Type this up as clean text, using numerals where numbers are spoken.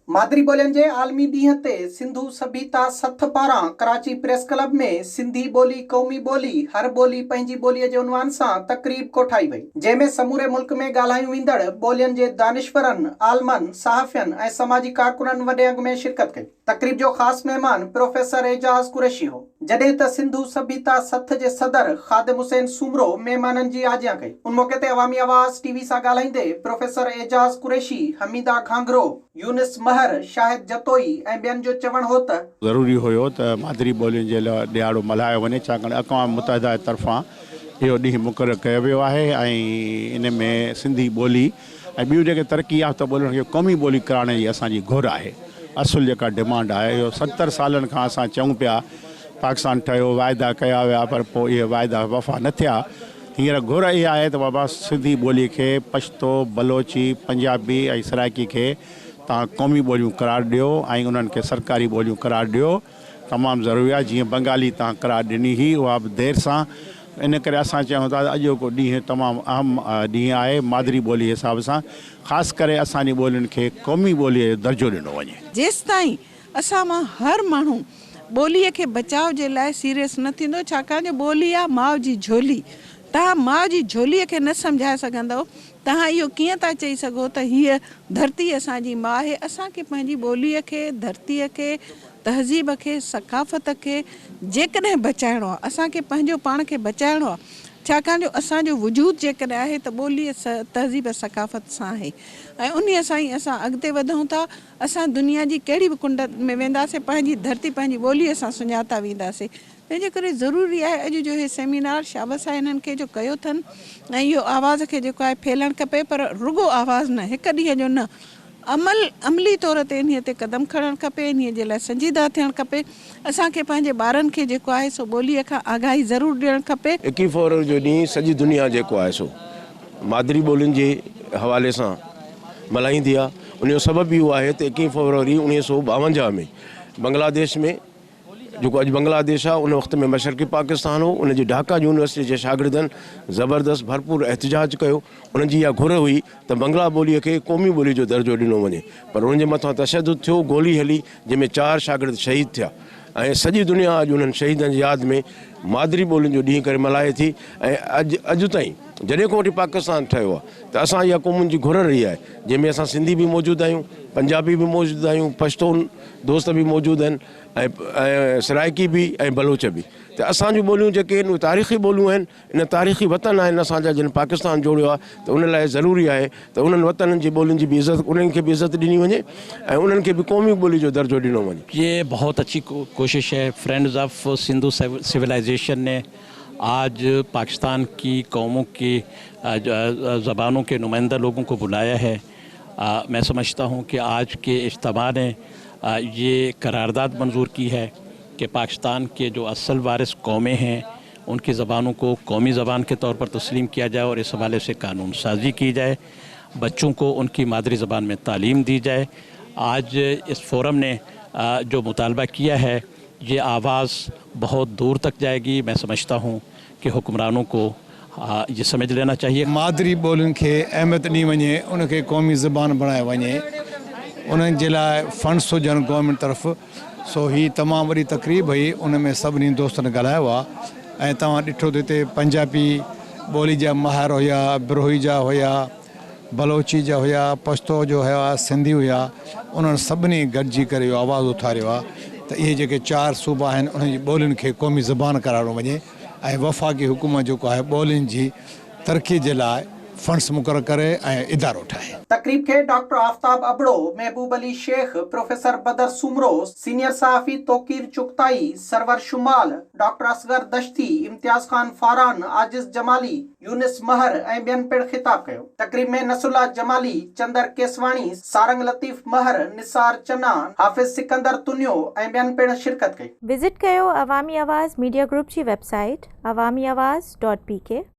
मादरी ॿोलियुनि जे आलमी ॾींहं ते सिंधु सभ्यता सथ पारां कराची प्रेस क्लब में सिंधी ॿोली क़ौमी ॿोली हर ॿोली पंहिंजी ॿोलीअ जे उनवान सां तक़रीब कोठाई वई, जंहिंमें समूरे मुल्क में ॻाल्हायूं ईंदड़ ॿोलियुनि जे दानिशवरनि, आलमनि, सहाफ़ियनि ऐं समाजी कारकुननि वॾे अंग में शिरकत कई। तक़रीब जो ख़ासि महिमान प्रोफेसर एजाज़ कुरैशी हो, जॾहिं त सिंधु सभ्यता सथ जे सदर ख़ादिम हुसैन सूमरो महिमाननि जी आजियां कई। उन मौक़े ते अवामी आवाज़ टीवी सां ॻाल्हाईंदे प्रोफेसर एजाज़ कुरैशी, हमीदा घांघरो, यूनिस महर, शाहिद जतोई ऐं ॿियनि जो चवणु हो त ज़रूरी हुयो त मादरी ॿोलियुनि जे लाइ ॾियारो मल्हायो वञे, छाकाणि अक़वाम मुतहिदा जे तरफ़ां इहो ॾींहुं मुक़ररु कयो वियो आहे ऐं इन में सिंधी ॿोली ऐं ॿियूं जेके तरक़ी याफ़्ता ॿोलियुनि खे क़ौमी ॿोली कराइण जी असांजी घुर आहे। असुलु जेका डिमांड आहे इहो 70 सालनि खां असां चऊं पिया, पाकिस्तान ठहियो, वाइदा कया विया, पर पोइ इहे वाइदा वफ़ा न थिया। हींअर घुर इहा आहे त बाबा सिंधी ॿोली खे पश्तो, बलोची, पंजाबी ऐं सराइकी खे तव्हां क़ौमी ॿोलियूं करार ॾियो ऐं उन्हनि खे सरकारी ॿोलियूं करार ॾियो। तमामु ज़रूरी आहे। जीअं बंगाली तव्हां करार ॾिनी हुई, उहा बि देरि सां। इन करे असां चयूं था अॼु को ॾींहुं तमामु अहम ॾींहुं आहे मादरी ॿोली जे हिसाब सां। ख़ासि करे असांजी ॿोलियुनि खे क़ौमी ॿोलीअ जो दर्जो ॾिनो वञे। जेसिताईं असां मां हर माण्हू ॿोलीअ खे बचाव जे लाइ सीरियस न थींदो, छाकाणि जो ॿोली आहे माउ जी झोली। तव्हां माउ जी झोलीअ खे न सम्झाए सघंदव, तव्हां इहो कीअं था चई सघो त हीअ धरती असांजी माउ आहे। असांखे पंहिंजी ॿोलीअ खे, धरतीअ खे, तहज़ीब खे, सकाफ़त खे जेकॾहिं बचाइणो आहे, असांखे पंहिंजो पाण खे बचाइणो आहे, छाकाणि जो असांजो वजूद जेकॾहिं आहे त ॿोलीअ तहज़ीब सकाफ़त सां आहे ऐं उन सां ई असां अॻिते वधूं था। असां दुनिया जी कहिड़ी बि कुंड में वेंदासीं, पंहिंजी धरती, पंहिंजी ॿोलीअ सां सुञाता वेंदासीं। तंहिंजे करे ज़रूरी आहे अॼु जो इहे सेमिनार शाबस आहे हिननि खे जो कयो अथनि ऐं इहो आवाज़ खे जेको आहे फैलणु खपे, पर रुगो आवाज़ न, हिकु ॾींहं जो न, अमली तौर ते इन ते क़दम खणणु खपे, इन जे लाइ संजीदा थियणु खपे। असांखे पंहिंजे ॿारनि खे जेको आहे सो ॿोलीअ खां आगाही ज़रूरु ॾियणु खपे। 21 फरवरी जो ॾींहुं सॼी दुनिया जेको आहे सो मादरी ॿोलियुनि जे हवाले सां मल्हाईंदी आहे। उनजो सबबु इहो आहे त 21 फरवरी 1952 में बांग्लादेश में, जेको अॼु बांग्लादेश आहे, उन वक़्त में मशरक़ी पाकिस्तान हो, उनजी ढाका यूनिवर्सिटी जे शागिर्दनि ज़बरदस्त भरपूर एहतजाज कयो। उनजी इहा घुर हुई त बंगला ॿोलीअ खे क़ौमी ॿोली जो दर्जो ॾिनो वञे, पर उनजे मथां तशदुद थियो, गोली हली, जंहिंमें 4 शागिर्द शहीद थिया ऐं सॼी दुनिया अॼु उन्हनि शहीदनि जी यादि में मादरी ॿोलियुनि जो ॾींहुं करे मल्हाए थी। ऐं अॼु ताईं जॾहिं खां वठी पाकिस्तान ठहियो आहे त असां इहा क़ौमुनि जी घुर रही आहे, जंहिंमें असां सिंधी बि मौजूदु आहियूं, पंजाबी बि मौजूदु आहियूं, पश्तून दोस्त बि मौजूदु आहिनि ऐं सराइकी बि ऐं बलोच बि। त असांजूं ॿोलियूं जेके आहिनि उहे तारीख़ी ॿोलियूं आहिनि, इन तारीख़ी वतन आहिनि असांजा, जिन पाकिस्तान जोड़ियो आहे, त उन लाइ ज़रूरी आहे त उन्हनि वतननि जी ॿोलियुनि जी बि इज़त, उन्हनि खे बि इज़त ॾिनी वञे ऐं उन्हनि खे बि क़ौमी ॿोली जो दर्जो ॾिनो वञे। ये बहुत अच्छी कोशिश है। फ्रेंड्स ऑफ सिंधु सिविलाइजेशन ने आज पाकिस्तान की कौमों की ज़बानों के नुमाइंदा लोगों को बुलाया है। मैं समझता हूँ कि आज के इज्तिमा ने ये करारदाद मंजूर की है कि पाकिस्तान के जो असल वारिस कौमें हैं उनकी ज़बानों को कौमी ज़बान के तौर पर तस्लीम किया जाए और इस हवाले से कानून साजी की जाए, बच्चों को उनकी मादरी ज़बान में तालीम दी जाए। आज इस फोरम ने जो मुतालबा किया है, ये आवाज़ बहुत दूर तक जाएगी। मैं समझता हूँ कि हुक्मरानों को ये समझ लेना चाहिए। मादरी ॿोलियुनि खे अहमियत ॾिनी वञे, उनखे क़ौमी ज़बान बणाए वञे, उन्हनि जे लाइ फंड्स हुजनि गवर्नमेंट तरफ़। सो ही तमामु वॾी तक़रीब हुई, उन में सभिनी दोस्तनि ॻाल्हायो आहे। ऐं तव्हां ॾिठो त हिते पंजाबी ॿोली जा माहिर हुया, बिरोही जा हुया, बलोची जा हुया, पश्तो जो हुया, सिंधी हुया, उन्हनि सभिनी गॾिजी करे इहो आवाज़ु उथारियो आहे त इहे जेके 4 सूबा आहिनि उन्हनि जी ॿोलियुनि खे क़ौमी ज़बान कराइणो वञे ऐं वफ़ाक़ी हुकूमत जेको आहे ॿोलियुनि जी तरक़ी जे लाइ फंड्स मुक़ररु करे ऐं इदारो ठाहे। तकरीब के doctor Aftab Abro, Mehboob Ali Shaikh, professor Badar Soomro, senior सहाफ़ी तोकीर चुगताई, सरवर शुमाल, डॉक्टर असगर दश्ती, इम्तियाज खान फारान, आजिज जमाली, यूनिस महर ऐं ॿियनि पिण ख़िताब कयो। तकरीब में नसुल्ला जमाली, चंदर केसवाणी, सारंग लतीफ़ महर, निसार चन्ना, हाफिज़ सिकंदर तुनियो ऐं ॿियनि पिण शिरकत कई। विज़िट कयो अवामी आवाज़ मीडिया ग्रुप जी वेबसाइट awamiawaz.pk।